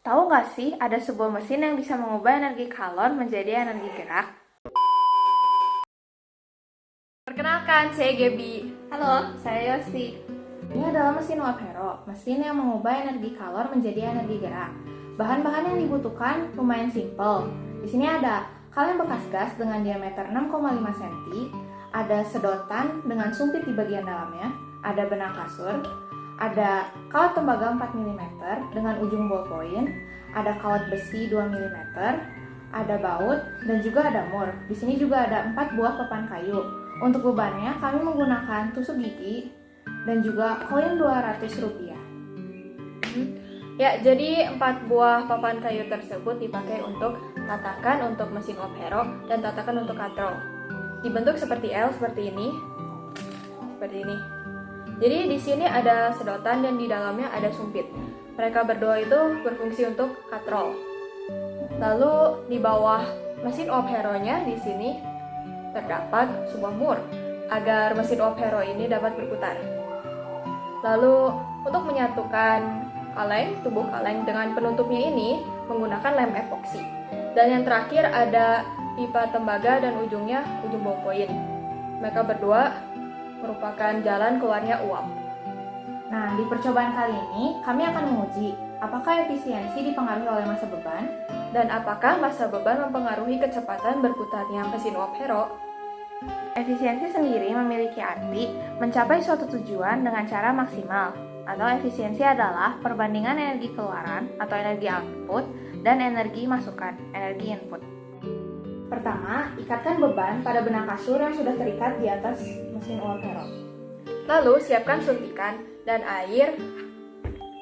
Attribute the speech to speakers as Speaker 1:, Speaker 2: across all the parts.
Speaker 1: Tahu nggak sih ada sebuah mesin yang bisa mengubah energi kalor menjadi energi gerak?
Speaker 2: Perkenalkan, saya Gaby.
Speaker 1: Halo, saya Yosi. Ini adalah mesin uap hero, mesin yang mengubah energi kalor menjadi energi gerak. Bahan-bahan yang dibutuhkan lumayan simpel. Di sini ada kaleng bekas gas dengan diameter 6,5 cm, ada sedotan dengan sumpit di bagian dalamnya, ada benang kasur, ada kawat tembaga 4 mm dengan ujung ballpoint, ada kawat besi 2 mm, ada baut, dan juga ada mur. Di sini juga ada 4 buah papan kayu. Untuk bebannya kami menggunakan tusuk gigi dan juga koin Rp200.
Speaker 2: Ya, jadi 4 buah papan kayu tersebut dipakai untuk tatakan untuk mesin uap hero dan tatakan untuk katrol. Dibentuk seperti L seperti ini. Seperti ini. Jadi di sini ada sedotan dan di dalamnya ada sumpit. Mereka berdua itu berfungsi untuk katrol. Lalu di bawah mesin uap hero-nya di sini terdapat sebuah mur agar mesin uap hero ini dapat berputar. Lalu untuk menyatukan tubuh kaleng dengan penutupnya ini menggunakan lem epoksi. Dan yang terakhir ada pipa tembaga dan ujung ballpoint. Mereka berdua merupakan jalan keluarnya uap.
Speaker 1: Nah, di percobaan kali ini kami akan menguji apakah efisiensi dipengaruhi oleh massa beban
Speaker 2: Dan apakah massa beban mempengaruhi kecepatan berputarnya mesin uap hero?
Speaker 1: Efisiensi sendiri memiliki arti mencapai suatu tujuan dengan cara maksimal, atau efisiensi adalah perbandingan energi keluaran atau energi output dan energi masukan, energi input. Pertama, ikatkan beban pada benang kasur yang sudah terikat di atas mesin uap hero.
Speaker 2: Lalu siapkan suntikan dan air.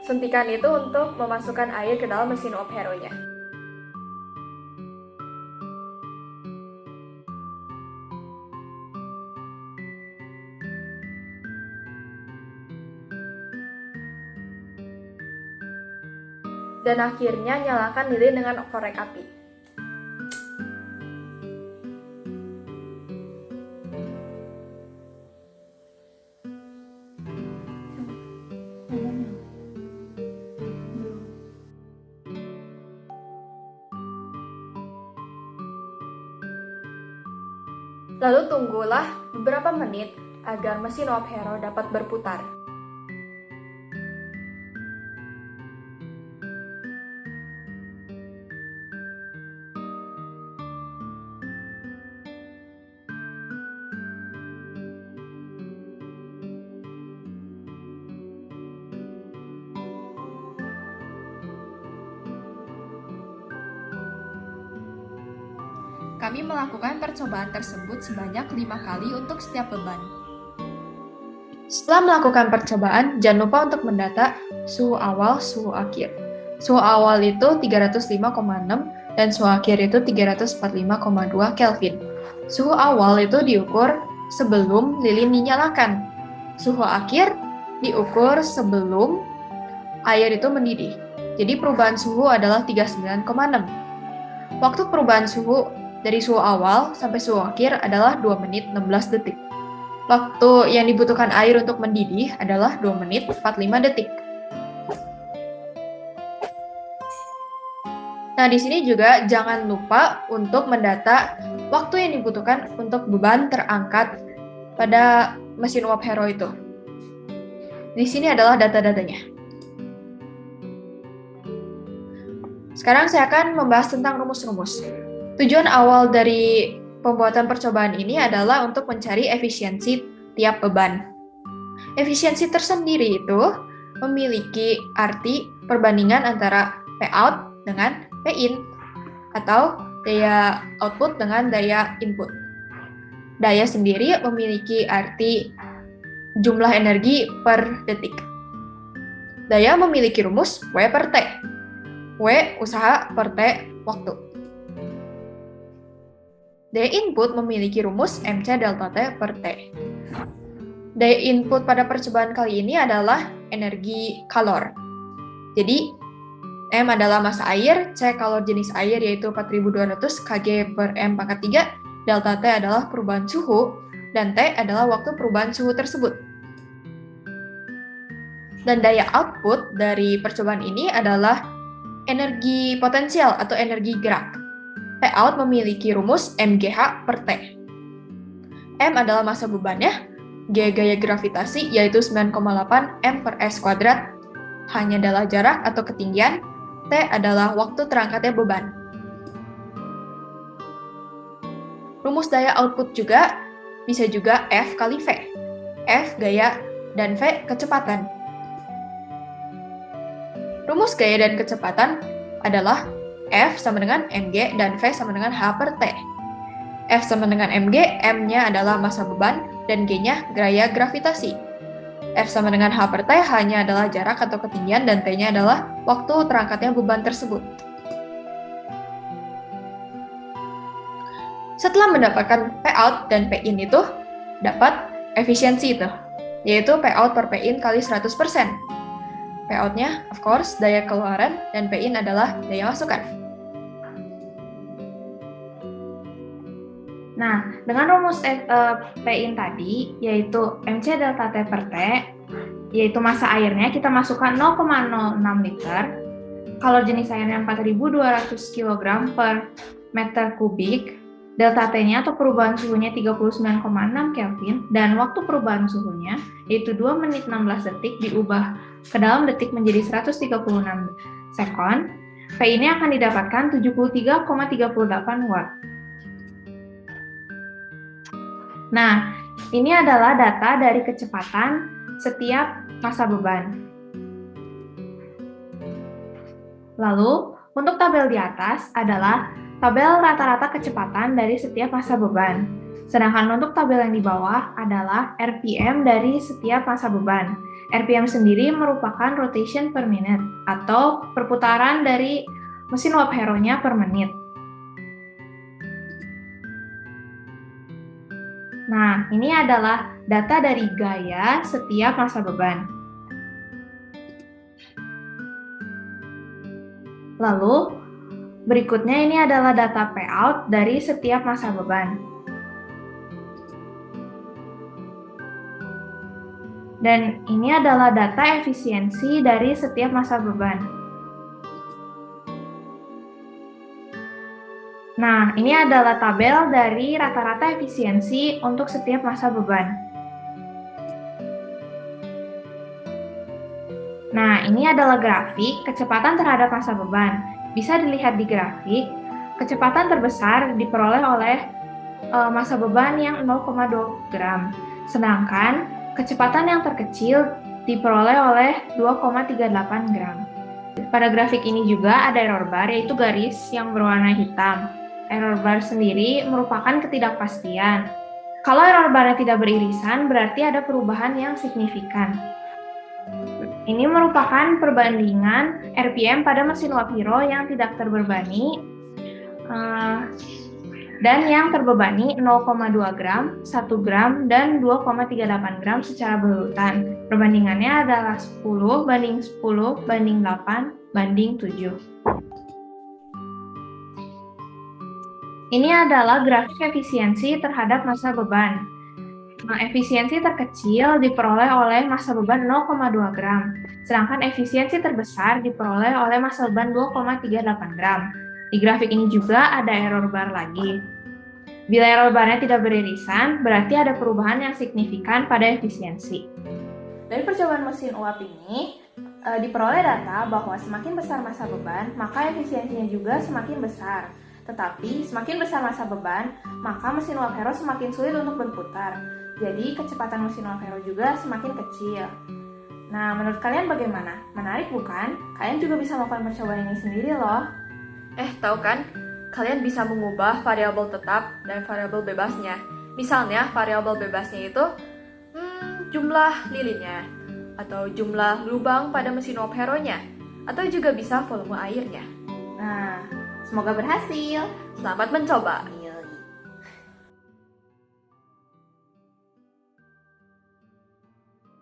Speaker 2: Suntikan itu untuk memasukkan air ke dalam mesin uap hero-nya. Dan akhirnya nyalakan lilin dengan korek api. Lalu tunggulah beberapa menit agar mesin uap hero dapat berputar. Kami melakukan percobaan tersebut sebanyak 5 kali untuk setiap beban.
Speaker 3: Setelah melakukan percobaan, jangan lupa untuk mendata suhu awal, suhu akhir. Suhu awal itu 305,6 dan suhu akhir itu 345,2 Kelvin. Suhu awal itu diukur sebelum lilin dinyalakan. Suhu akhir diukur sebelum air itu mendidih. Jadi perubahan suhu adalah 39,6. Waktu perubahan suhu dari suhu awal sampai suhu akhir adalah 2 menit 16 detik. Waktu yang dibutuhkan air untuk mendidih adalah 2 menit 45 detik. Nah, di sini juga jangan lupa untuk mendata waktu yang dibutuhkan untuk beban terangkat pada mesin uap hero itu. Di sini adalah data-datanya. Sekarang saya akan membahas tentang rumus-rumus. Tujuan awal dari pembuatan percobaan ini adalah untuk mencari efisiensi tiap beban. Efisiensi tersendiri itu memiliki arti perbandingan antara Pout dengan Pin, atau daya output dengan daya input. Daya sendiri memiliki arti jumlah energi per detik. Daya memiliki rumus W per T. W usaha per T waktu. Daya input memiliki rumus MC delta T per T. Daya input pada percobaan kali ini adalah energi kalor. Jadi, M adalah massa air, C kalor jenis air yaitu 4200 kg per M pangkat 3, delta T adalah perubahan suhu, dan T adalah waktu perubahan suhu tersebut. Dan daya output dari percobaan ini adalah energi potensial atau energi gerak. P out memiliki rumus mgh per T. M adalah massa bebannya, G gaya gravitasi yaitu 9,8 m per s kuadrat, H-nya adalah jarak atau ketinggian, T adalah waktu terangkatnya beban. Rumus daya output juga bisa juga F kali V. F gaya dan V kecepatan. Rumus gaya dan kecepatan adalah F sama dengan mg dan V sama dengan H per T. F sama dengan mg, M-nya adalah massa beban, dan G-nya gaya gravitasi. F sama dengan H per T, H-nya adalah jarak atau ketinggian, dan T-nya adalah waktu terangkatnya beban tersebut. Setelah mendapatkan P out dan P in itu, dapat efisiensi itu, yaitu P out per P in kali 100%. P out-nya, of course, daya keluaran, dan P in adalah daya masukan.
Speaker 1: Nah, dengan rumus P in tadi, yaitu MC delta T per T, yaitu massa airnya, kita masukkan 0,06 liter. Kalau jenis airnya 4.200 kg per meter kubik, delta T-nya atau perubahan suhunya 39,6 Kelvin, dan waktu perubahan suhunya, yaitu 2 menit 16 detik, diubah ke dalam detik menjadi 136 sekon, P ini akan didapatkan 73,38 watt. Nah, ini adalah data dari kecepatan setiap massa beban. Lalu, untuk tabel di atas adalah tabel rata-rata kecepatan dari setiap massa beban. Sedangkan untuk tabel yang di bawah adalah RPM dari setiap massa beban. RPM sendiri merupakan rotation per minute atau perputaran dari mesin uap hero-nya per menit. Nah, ini adalah data dari gaya setiap massa beban. Lalu, berikutnya ini adalah data P out dari setiap massa beban. Dan ini adalah data efisiensi dari setiap massa beban. Nah, ini adalah tabel dari rata-rata efisiensi untuk setiap massa beban. Nah, ini adalah grafik kecepatan terhadap massa beban. Bisa dilihat di grafik, kecepatan terbesar diperoleh oleh massa beban yang 0,2 gram. Sedangkan kecepatan yang terkecil diperoleh oleh 2,38 gram. Pada grafik ini juga ada error bar, yaitu garis yang berwarna hitam. Error bar sendiri merupakan ketidakpastian. Kalau error barnya tidak beririsan, berarti ada perubahan yang signifikan. Ini merupakan perbandingan RPM pada mesin uap hero yang tidak terbebani dan yang terbebani 0,2 gram, 1 gram, dan 2,38 gram secara berurutan. Perbandingannya adalah 10 banding 10 banding 8 banding 7. Ini adalah grafik efisiensi terhadap massa beban. Efisiensi terkecil diperoleh oleh massa beban 0,2 gram, sedangkan efisiensi terbesar diperoleh oleh massa beban 2,38 gram. Di grafik ini juga ada error bar lagi. Bila error barnya tidak beririsan, berarti ada perubahan yang signifikan pada efisiensi.
Speaker 2: Dari percobaan mesin uap ini, diperoleh data bahwa semakin besar massa beban, maka efisiensinya juga semakin besar. Tetapi, semakin besar massa beban, maka mesin uap hero semakin sulit untuk berputar. Jadi, kecepatan mesin uap hero juga semakin kecil. Nah, menurut kalian bagaimana? Menarik bukan? Kalian juga bisa melakukan percobaan ini sendiri loh. Tahu kan? Kalian bisa mengubah variabel tetap dan variabel bebasnya. Misalnya, variabel bebasnya itu jumlah lilinnya, atau jumlah lubang pada mesin uap hero-nya, atau juga bisa volume airnya.
Speaker 1: Nah, semoga berhasil.
Speaker 2: Selamat mencoba!